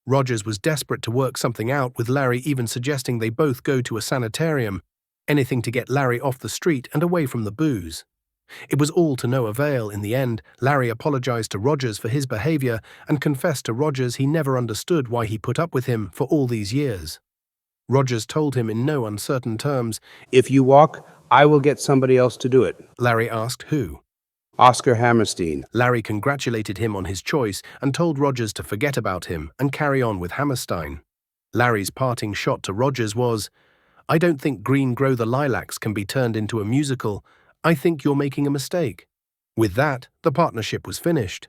Rodgers was desperate to work something out, with Larry even suggesting they both go to a sanitarium, anything to get Larry off the street and away from the booze. It was all to no avail. In the end, Larry apologized to Rodgers for his behavior and confessed to Rodgers he never understood why he put up with him for all these years. Rodgers told him in no uncertain terms, If you walk, I will get somebody else to do it. Larry asked who. Oscar Hammerstein. Larry congratulated him on his choice and told Rodgers to forget about him and carry on with Hammerstein. Larry's parting shot to Rodgers was, I don't think Green Grow the Lilacs can be turned into a musical. I think you're making a mistake." With that, the partnership was finished.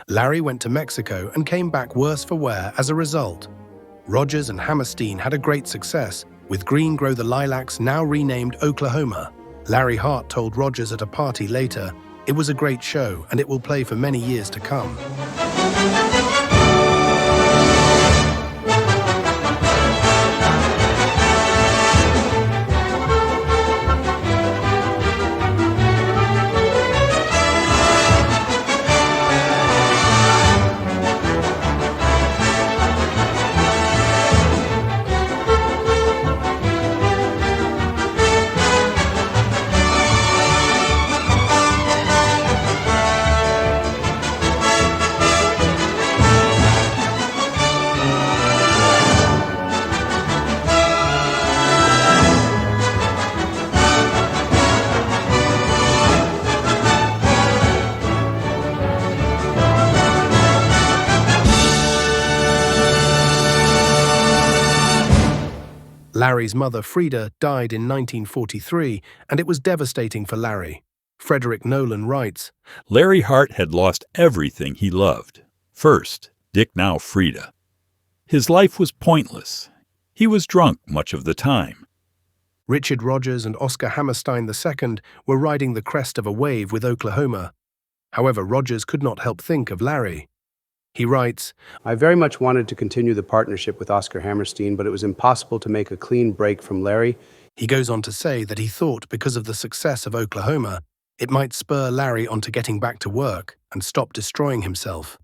Larry went to Mexico and came back worse for wear as a result. Rodgers and Hammerstein had a great success, with Green Grow the Lilacs now renamed Oklahoma. Larry Hart told Rodgers at a party later, "It was a great show and it will play for many years to come." Larry's mother, Frida, died in 1943, and it was devastating for Larry. Frederick Nolan writes, Larry Hart had lost everything he loved. First, Dick, now Frida. His life was pointless. He was drunk much of the time. Richard Rodgers and Oscar Hammerstein II were riding the crest of a wave with Oklahoma. However, Rodgers could not help think of Larry. He writes, I very much wanted to continue the partnership with Oscar Hammerstein, but it was impossible to make a clean break from Larry. He goes on to say that he thought because of the success of Oklahoma, it might spur Larry onto getting back to work and stop destroying himself.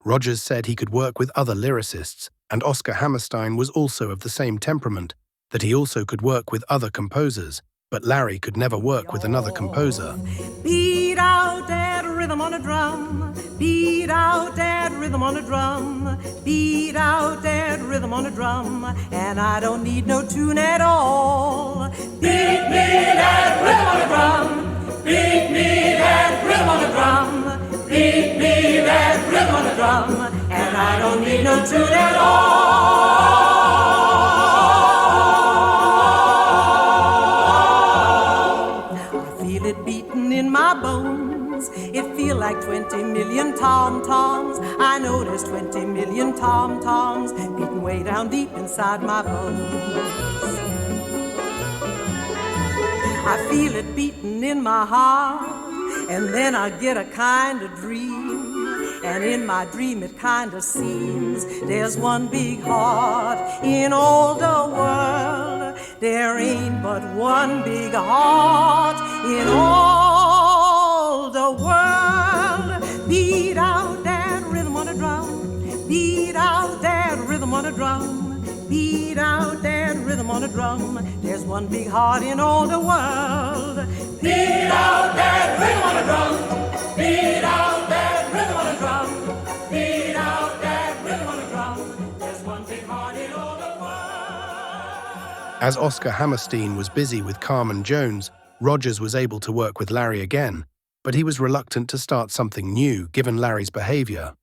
Rodgers said he could work with other lyricists, and Oscar Hammerstein was also of the same temperament, that he also could work with other composers, but Larry could never work with another composer. Beat out that rhythm on a drum, beat out that rhythm on a drum. Beat out that rhythm on a drum. And I don't need no tune at all. Beat me that rhythm on a drum. Beat me that rhythm on a drum. Beat me that rhythm on a drum. And I don't need no tune at all. In my bones, it feel like 20 million tom-toms. I know there's 20 million tom-toms beating way down deep inside my bones. I feel it beating in my heart, and then I get a kind of dream. And in my dream it kind of seems there's one big heart in all the world. There ain't but one big heart in all the world. Beat out that rhythm on a drum. Beat out that rhythm on a drum. Beat out that rhythm on a drum. There's one big heart in all the world. Beat out that rhythm on a drum. Beat out that rhythm on a drum. Beat out that rhythm on a drum. There's one big heart in all the world. As Oscar Hammerstein was busy with Carmen Jones, Rodgers was able to work with Larry again, but he was reluctant to start something new given Larry's behavior.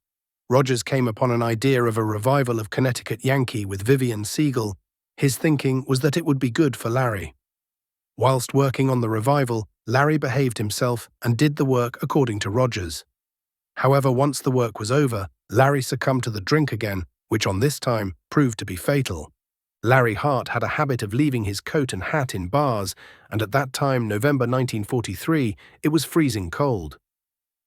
Rodgers came upon an idea of a revival of Connecticut Yankee with Vivian Siegel. His thinking was that it would be good for Larry. Whilst working on the revival, Larry behaved himself and did the work according to Rodgers. However, once the work was over, Larry succumbed to the drink again, which on this time proved to be fatal. Larry Hart had a habit of leaving his coat and hat in bars, and at that time, November 1943, it was freezing cold.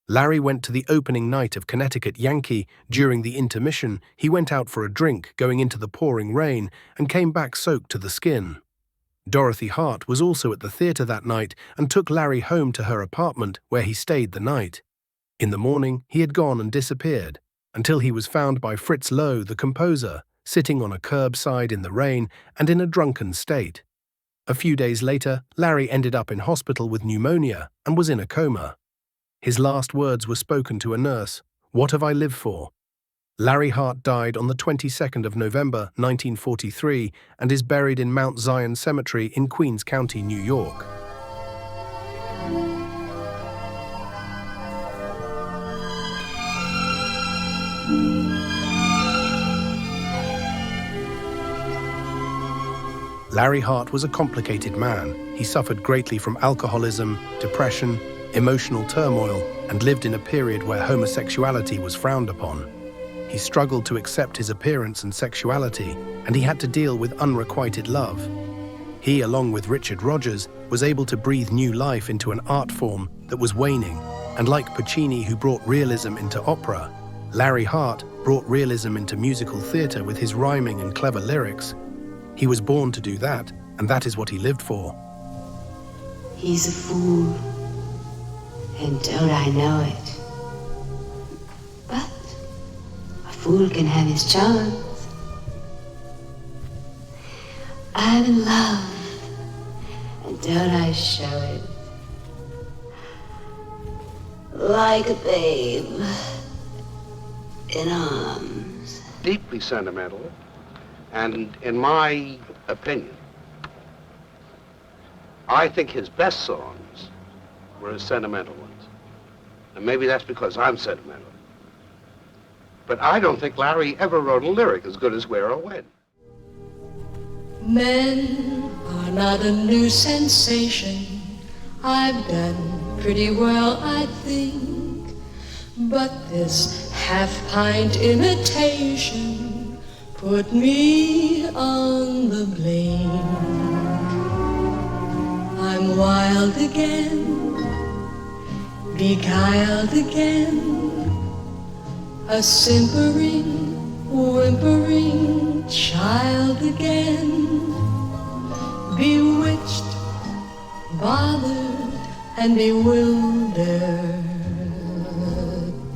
Larry went to the opening night of Connecticut Yankee. During the intermission, he went out for a drink, going into the pouring rain, and came back soaked to the skin. Dorothy Hart was also at the theatre that night and took Larry home to her apartment, where he stayed the night. In the morning, he had gone and disappeared, until he was found by Fritz Loewe, the composer, sitting on a curbside in the rain and in a drunken state. A few days later, Larry ended up in hospital with pneumonia and was in a coma. His last words were spoken to a nurse, "What have I lived for?" Larry Hart died on the 22nd of November 1943 and is buried in Mount Zion Cemetery in Queens County, New York. Larry Hart was a complicated man. He suffered greatly from alcoholism, depression, emotional turmoil, and lived in a period where homosexuality was frowned upon. He struggled to accept his appearance and sexuality, and he had to deal with unrequited love. He, along with Richard Rodgers, was able to breathe new life into an art form that was waning, and like Puccini, who brought realism into opera, Larry Hart brought realism into musical theatre with his rhyming and clever lyrics. He was born to do that, and that is what he lived for. He's a fool, and don't I know it? But a fool can have his charms. I'm in love, and don't I show it? Like a babe in arms. Deeply sentimental, and in my opinion, I think his best songs were his sentimental ones. And maybe that's because I'm sentimental. But I don't think Larry ever wrote a lyric as good as Where or When. Men are not a new sensation. I've done pretty well, I think. But this half-pint imitation put me on the blink. I'm wild again, beguiled again, a simpering, whimpering child again, bewitched, bothered, and bewildered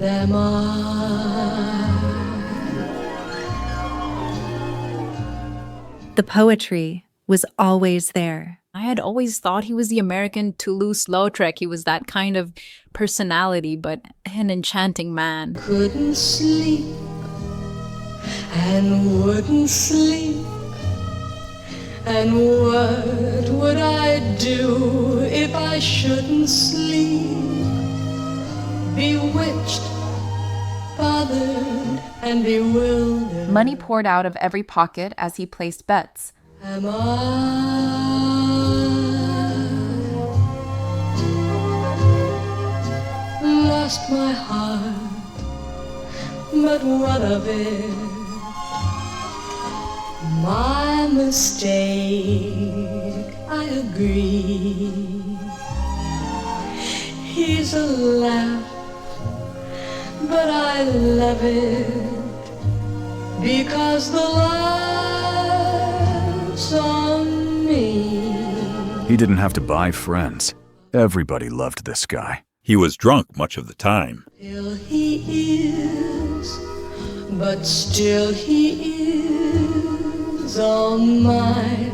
am I. The poetry was always there. I had always thought he was the American Toulouse-Lautrec. He was that kind of personality, but an enchanting man. Couldn't sleep and wouldn't sleep. And what would I do if I shouldn't sleep? Bewitched, bothered, and bewildered. Money poured out of every pocket as he placed bets. Am I lost my heart, but what of it? My mistake, I agree. He's a laugh, but I love it because the laugh's on me. He didn't have to buy friends. Everybody loved this guy. He was drunk much of the time. Still he is, but still he is all mine,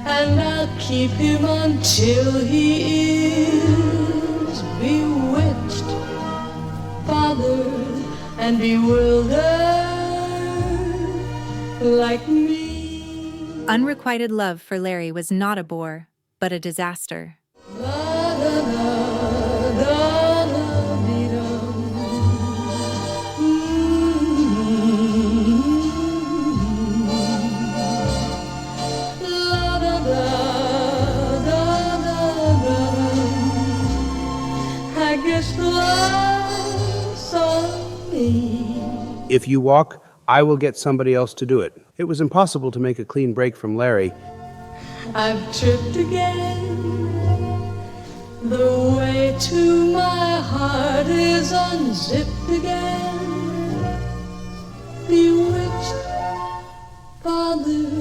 and I'll keep him until he is bewitched, bothered, and bewildered like me. Unrequited love for Larry was not a bore, but a disaster. If you walk, I will get somebody else to do it. It was impossible to make a clean break from Larry. I've tripped again. The way to my heart is unzipped again. Bewitched, bothered,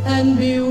and bewildered.